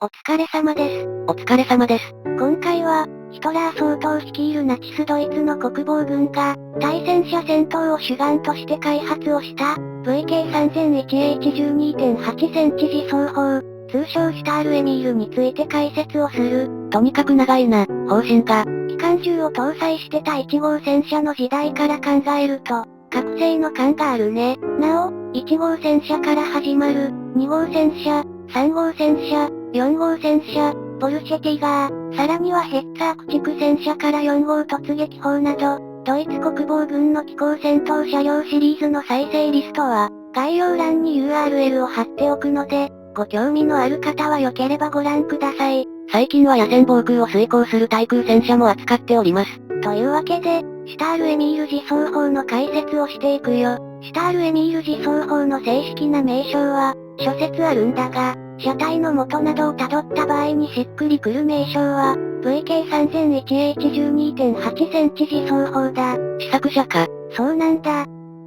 お疲れ様です。お疲れ様です。今回は、ヒトラー総統率いるナチスドイツの国防軍が、対戦車戦闘を主眼として開発をした、VK3001H12.8 センチ自走砲、通称シュタールエミールについて解説をする。とにかく長いな、方針が。機関銃を搭載してた1号戦車の時代から考えると、覚醒の感があるね。なお、1号戦車から始まる、2号戦車、3号戦車、4号戦車、ポルシェティガー、さらにはヘッツァー駆逐戦車から4号突撃砲など、ドイツ国防軍の機構戦闘車両シリーズの再生リストは、概要欄に URL を貼っておくので、ご興味のある方は良ければご覧ください。最近は野戦防空を遂行する対空戦車も扱っております。というわけで、シュタールエミール自走砲の解説をしていくよ。シュタールエミール自走砲の正式な名称は、諸説あるんだが、車体の元などを辿った場合にしっくりくる名称は、VK3001H12.8 センチ自走砲だ。試作車か。そうなんだ。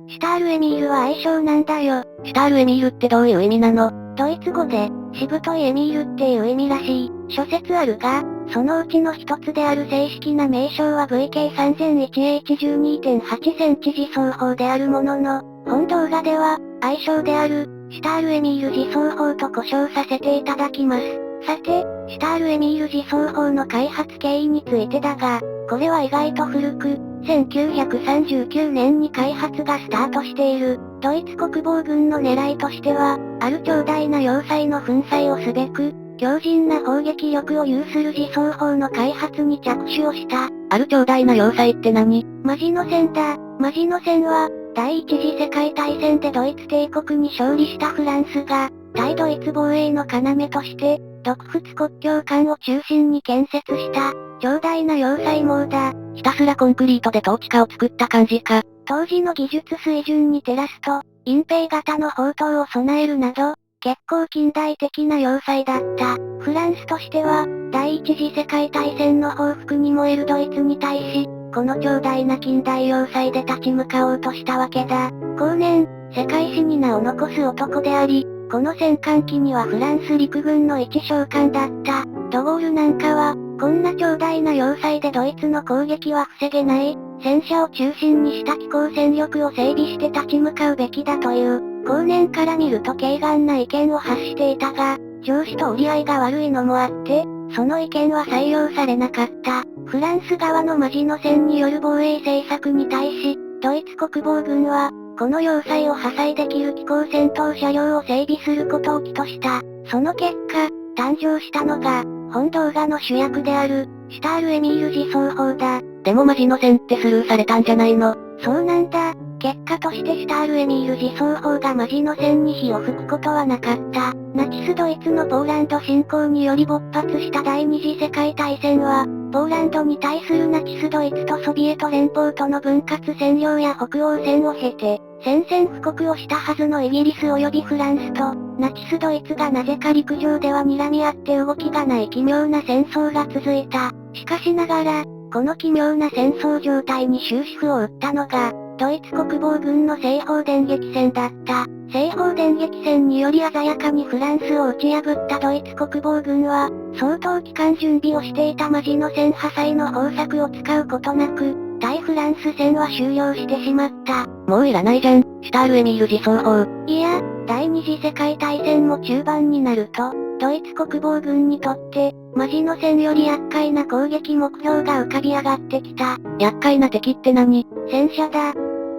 シュタールエミールは愛称なんだよ。シュタールエミールってどういう意味なの？ドイツ語で、しぶといエミールっていう意味らしい。諸説あるが、そのうちの一つである正式な名称は VK3001H12.8 センチ自走砲であるものの、本動画では、愛称である、シュタールエミール自走砲と呼称させていただきます。さて、シュタールエミール自走砲の開発経緯についてだが、これは意外と古く、1939年に開発がスタートしている、ドイツ国防軍の狙いとしては、ある強大な要塞の粉砕をすべく、強靭な砲撃力を有する自走砲の開発に着手をした。ある強大な要塞って何？マジノ線だ。マジノ線は、第一次世界大戦でドイツ帝国に勝利したフランスが、対ドイツ防衛の要として、独仏国境間を中心に建設した、強大な要塞網だ。ひたすらコンクリートで統治下を作った感じか。当時の技術水準に照らすと、隠蔽型の砲塔を備えるなど、結構近代的な要塞だった。フランスとしては、第一次世界大戦の報復に燃えるドイツに対し、この強大な近代要塞で立ち向かおうとしたわけだ。後年、世界史に名を残す男であり、この戦艦機にはフランス陸軍の一将官だった、ドゴールなんかは、こんな強大な要塞でドイツの攻撃は防げない、戦車を中心にした機構戦力を整備して立ち向かうべきだという、後年から見ると軽眼な意見を発していたが、上司と折り合いが悪いのもあって、その意見は採用されなかった。フランス側のマジノ線による防衛政策に対し、ドイツ国防軍は、この要塞を破壊できる機構戦闘車両を整備することを起とした。その結果、誕生したのが、本動画の主役である、シュタールエミール自走砲だ。でもマジノ線ってスルーされたんじゃないの？そうなんだ。結果としてシュタールエミール自走砲がマジノ線に火を吹くことはなかった。ナチスドイツのポーランド侵攻により勃発した第二次世界大戦は、ポーランドに対するナチスドイツとソビエト連邦との分割占領や北欧戦を経て、宣戦布告をしたはずのイギリス及びフランスと、ナチスドイツがなぜか陸上では睨み合って動きがない奇妙な戦争が続いた。しかしながら、この奇妙な戦争状態に終止符を打ったのが、ドイツ国防軍の西方電撃戦だった。西方電撃戦により鮮やかにフランスを打ち破ったドイツ国防軍は、相当期間準備をしていたマジノ線破砕の方策を使うことなく、対フランス戦は終了してしまった。もういらないじゃん、シュタールエミール自走砲。いや、第二次世界大戦も中盤になると、ドイツ国防軍にとって、マジノ線より厄介な攻撃目標が浮かび上がってきた。厄介な敵って何？戦車だ。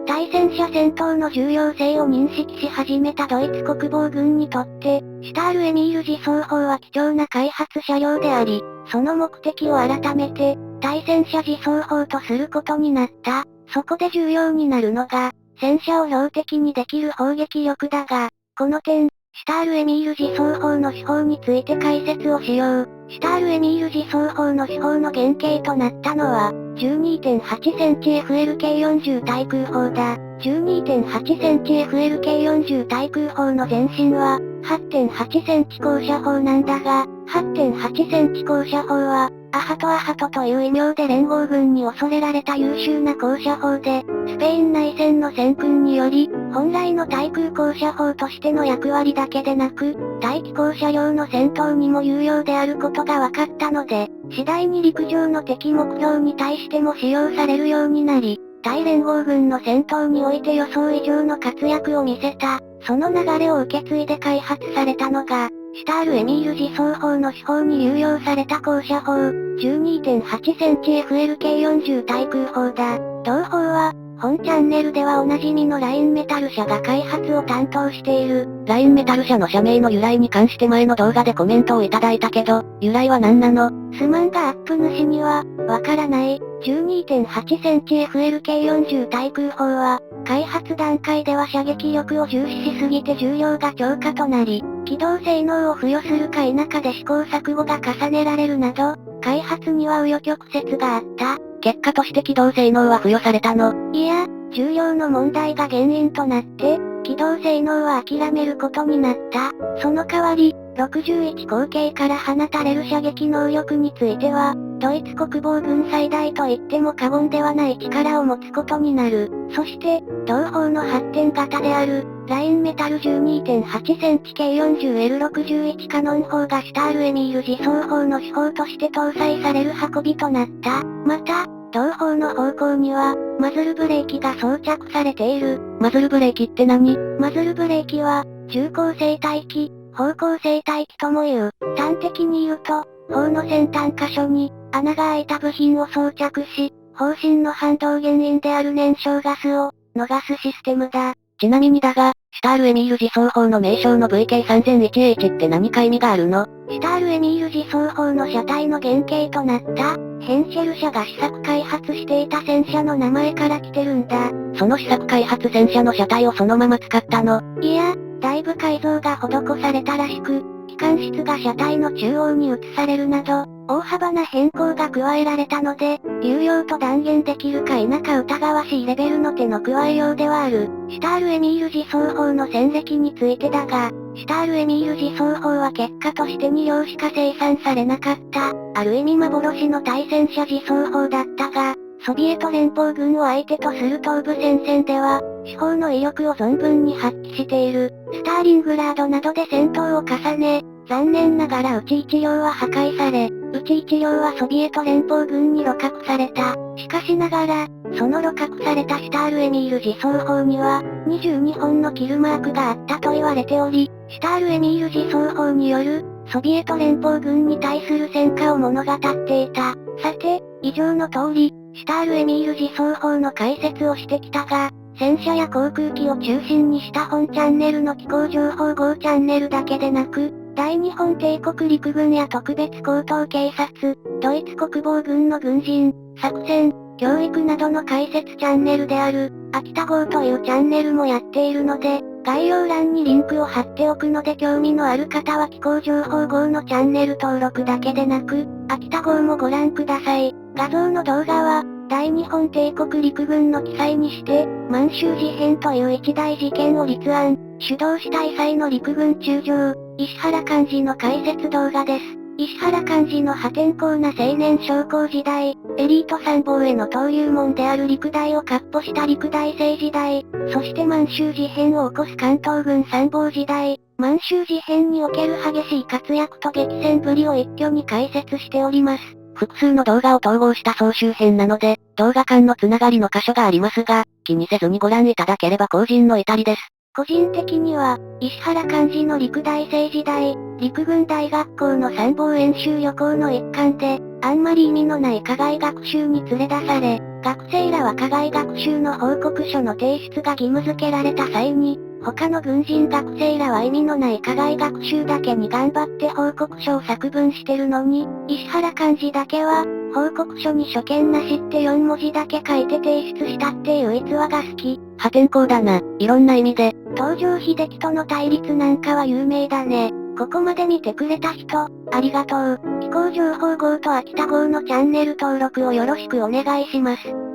対戦車戦闘の重要性を認識し始めたドイツ国防軍にとって、シュタールエミール自走砲は貴重な開発車両であり、その目的を改めて、対戦車自走砲とすることになった。そこで重要になるのが、戦車を標的にできる砲撃力だが、この点、シュタールエミール自走砲の手法について解説をしよう。シュタールエミール自走砲の手法の原型となったのは、12.8 センチ FLK40 対空砲だ。12.8 センチ FLK40 対空砲の前身は、8.8 センチ高射砲なんだが、8.8 センチ高射砲は、アハトという異名で連合軍に恐れられた優秀な高射砲で、スペイン内戦の戦訓により、本来の対空高射砲としての役割だけでなく、対機高射量の戦闘にも有用であることが分かったので、次第に陸上の敵目標に対しても使用されるようになり、対連合軍の戦闘において予想以上の活躍を見せた。その流れを受け継いで開発されたのが、シュタール・エミール自走砲の手法に流用された高射砲、12.8センチ FLK40 対空砲だ。同砲は、本チャンネルではおなじみのラインメタル社が開発を担当している。ラインメタル社の社名の由来に関して前の動画でコメントをいただいたけど、由来は何なの？すまんがアップ主には、わからない。12.8センチ FLK40 対空砲は、開発段階では射撃力を重視しすぎて重量が超過となり、機動性能を付与するか否かで試行錯誤が重ねられるなど、開発には紆余曲折があった。結果として機動性能は付与されたの？いや、重量の問題が原因となって、機動性能は諦めることになった。その代わり、61口径から放たれる射撃能力については、ドイツ国防軍最大と言っても過言ではない力を持つことになる。そして、同砲の発展型である、ラインメタル 12.8センチ K40L61 カノン砲がシュタール・エミール自走砲の手法として搭載される運びとなった。また、同砲の方向には、マズルブレーキが装着されている。マズルブレーキって何？マズルブレーキは、重厚性待機、方向性待機とも言う。端的に言うと、砲の先端箇所に、穴が開いた部品を装着し、砲身の反動原因である燃焼ガスを、逃すシステムだ。ちなみにだが、シュタール・エミール自走砲の名称の VK3001H って何か意味があるの？シュタール・エミール自走砲の車体の原型となった、ヘンシェル社が試作開発していた戦車の名前から来てるんだ。その試作開発戦車の車体をそのまま使ったの？いや、だいぶ改造が施されたらしく、機関室が車体の中央に移されるなど、大幅な変更が加えられたので、有用と断言できるか否か疑わしいレベルの手の加えようではある。シュタール・エミール自走砲の戦歴についてだが、シュタール・エミール自走砲は結果として2両しか生産されなかった。ある意味幻の対戦車自走砲だったが、ソビエト連邦軍を相手とする東部戦線では、手法の威力を存分に発揮している。スターリングラードなどで戦闘を重ね、残念ながらうち1両は破壊され、うち1両はソビエト連邦軍に鹵獲された。しかしながら、その鹵獲されたシュタール・エミール自走砲には、22本のキルマークがあったと言われており、シュタール・エミール自走砲による、ソビエト連邦軍に対する戦果を物語っていた。さて、以上の通り、シュタール・エミール自走砲の解説をしてきたが、戦車や航空機を中心にした本チャンネルの機構情報5チャンネルだけでなく、大日本帝国陸軍や特別高等警察、ドイツ国防軍の軍人、作戦、教育などの解説チャンネルである、秋田号というチャンネルもやっているので、概要欄にリンクを貼っておくので興味のある方は機構情報号のチャンネル登録だけでなく、秋田号もご覧ください。画像の動画は、大日本帝国陸軍の記載にして、満州事変という一大事件を立案、主導した異彩の陸軍中将、石原幹二の解説動画です。石原幹二の破天荒な青年将校時代、エリート参謀への登竜門である陸大を闊歩した陸大生時代、そして満州事変を起こす関東軍参謀時代、満州事変における激しい活躍と激戦ぶりを一挙に解説しております。複数の動画を統合した総集編なので、動画間のつながりの箇所がありますが、気にせずにご覧いただければ後人の至りです。個人的には、石原幹二の陸大生時代、陸軍大学校の参謀演習旅行の一環で、あんまり意味のない課外学習に連れ出され、学生らは課外学習の報告書の提出が義務付けられた際に、他の軍人学生らは意味のない課外学習だけに頑張って報告書を作文してるのに、石原幹二だけは、報告書に所見なしって4文字だけ書いて提出したっていう逸話が好き。破天荒だな、いろんな意味で。東条英機との対立なんかは有名だね。ここまで見てくれた人、ありがとう。機構情報号と秋田号のチャンネル登録をよろしくお願いします。